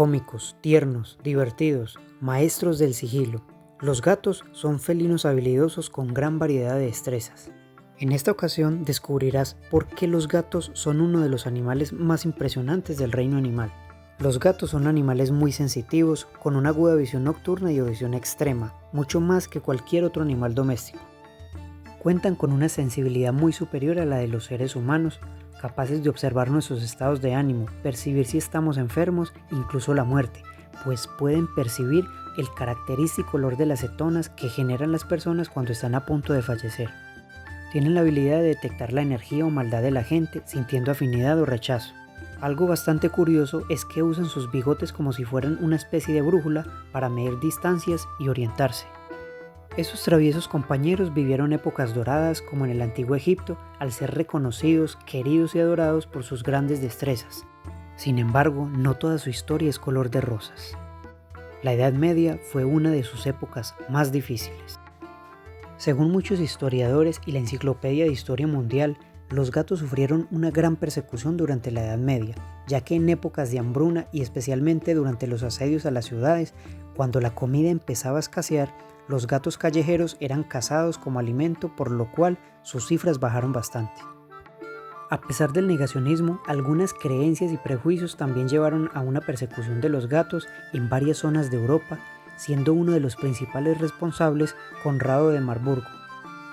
Cómicos, tiernos, divertidos, maestros del sigilo. Los gatos son felinos habilidosos con gran variedad de destrezas. En esta ocasión descubrirás por qué los gatos son uno de los animales más impresionantes del reino animal. Los gatos son animales muy sensitivos, con una aguda visión nocturna y audición extrema, mucho más que cualquier otro animal doméstico. Cuentan con una sensibilidad muy superior a la de los seres humanos, capaces de observar nuestros estados de ánimo, percibir si estamos enfermos, incluso la muerte, pues pueden percibir el característico olor de las cetonas que generan las personas cuando están a punto de fallecer. Tienen la habilidad de detectar la energía o maldad de la gente, sintiendo afinidad o rechazo. Algo bastante curioso es que usan sus bigotes como si fueran una especie de brújula para medir distancias y orientarse. Esos traviesos compañeros vivieron épocas doradas como en el antiguo Egipto al ser reconocidos, queridos y adorados por sus grandes destrezas. Sin embargo, no toda su historia es color de rosas. La Edad Media fue una de sus épocas más difíciles. Según muchos historiadores y la Enciclopedia de Historia Mundial, los gatos sufrieron una gran persecución durante la Edad Media, ya que en épocas de hambruna y especialmente durante los asedios a las ciudades, cuando la comida empezaba a escasear, los gatos callejeros eran cazados como alimento, por lo cual sus cifras bajaron bastante. A pesar del negacionismo, algunas creencias y prejuicios también llevaron a una persecución de los gatos en varias zonas de Europa, siendo uno de los principales responsables Conrado de Marburgo,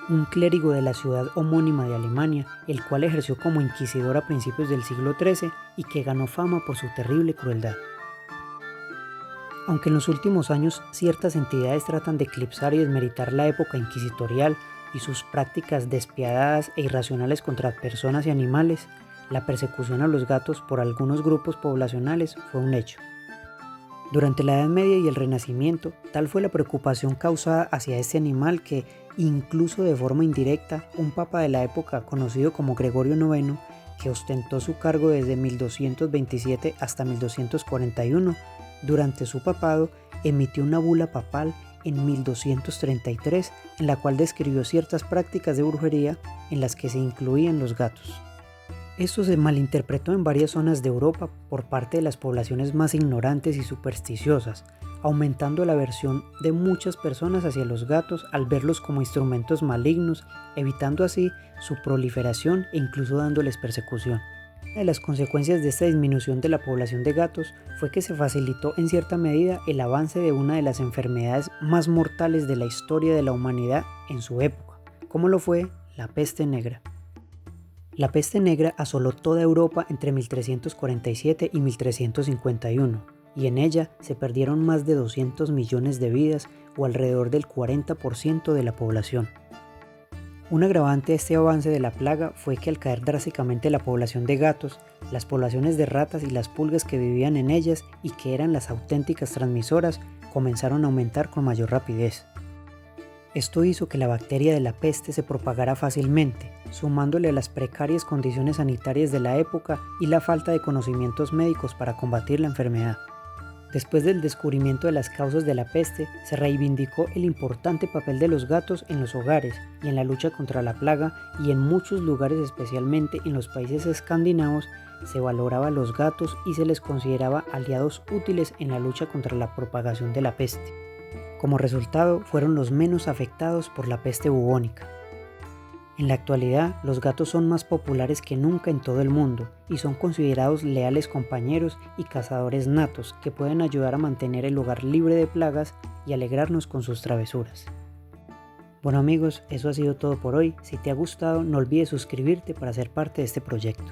un clérigo de la ciudad homónima de Alemania, el cual ejerció como inquisidor a principios del siglo XIII y que ganó fama por su terrible crueldad. Aunque en los últimos años ciertas entidades tratan de eclipsar y desmeritar la época inquisitorial y sus prácticas despiadadas e irracionales contra personas y animales, la persecución a los gatos por algunos grupos poblacionales fue un hecho. Durante la Edad Media y el Renacimiento, tal fue la preocupación causada hacia este animal que, incluso de forma indirecta, un papa de la época conocido como Gregorio IX, que ostentó su cargo desde 1227 hasta 1241, durante su papado emitió una bula papal en 1233 en la cual describió ciertas prácticas de brujería en las que se incluían los gatos. Esto se malinterpretó en varias zonas de Europa por parte de las poblaciones más ignorantes y supersticiosas, aumentando la aversión de muchas personas hacia los gatos al verlos como instrumentos malignos, evitando así su proliferación e incluso dándoles persecución. Una de las consecuencias de esta disminución de la población de gatos fue que se facilitó en cierta medida el avance de una de las enfermedades más mortales de la historia de la humanidad en su época, como lo fue la peste negra. La peste negra asoló toda Europa entre 1347 y 1351, y en ella se perdieron más de 200 millones de vidas o alrededor del 40% de la población. Un agravante de este avance de la plaga fue que al caer drásticamente la población de gatos, las poblaciones de ratas y las pulgas que vivían en ellas y que eran las auténticas transmisoras comenzaron a aumentar con mayor rapidez. Esto hizo que la bacteria de la peste se propagara fácilmente, sumándole a las precarias condiciones sanitarias de la época y la falta de conocimientos médicos para combatir la enfermedad. Después del descubrimiento de las causas de la peste, se reivindicó el importante papel de los gatos en los hogares y en la lucha contra la plaga, y en muchos lugares, especialmente en los países escandinavos, se valoraba a los gatos y se les consideraba aliados útiles en la lucha contra la propagación de la peste. Como resultado, fueron los menos afectados por la peste bubónica. En la actualidad, los gatos son más populares que nunca en todo el mundo y son considerados leales compañeros y cazadores natos que pueden ayudar a mantener el hogar libre de plagas y alegrarnos con sus travesuras. Bueno amigos, eso ha sido todo por hoy. Si te ha gustado, no olvides suscribirte para ser parte de este proyecto.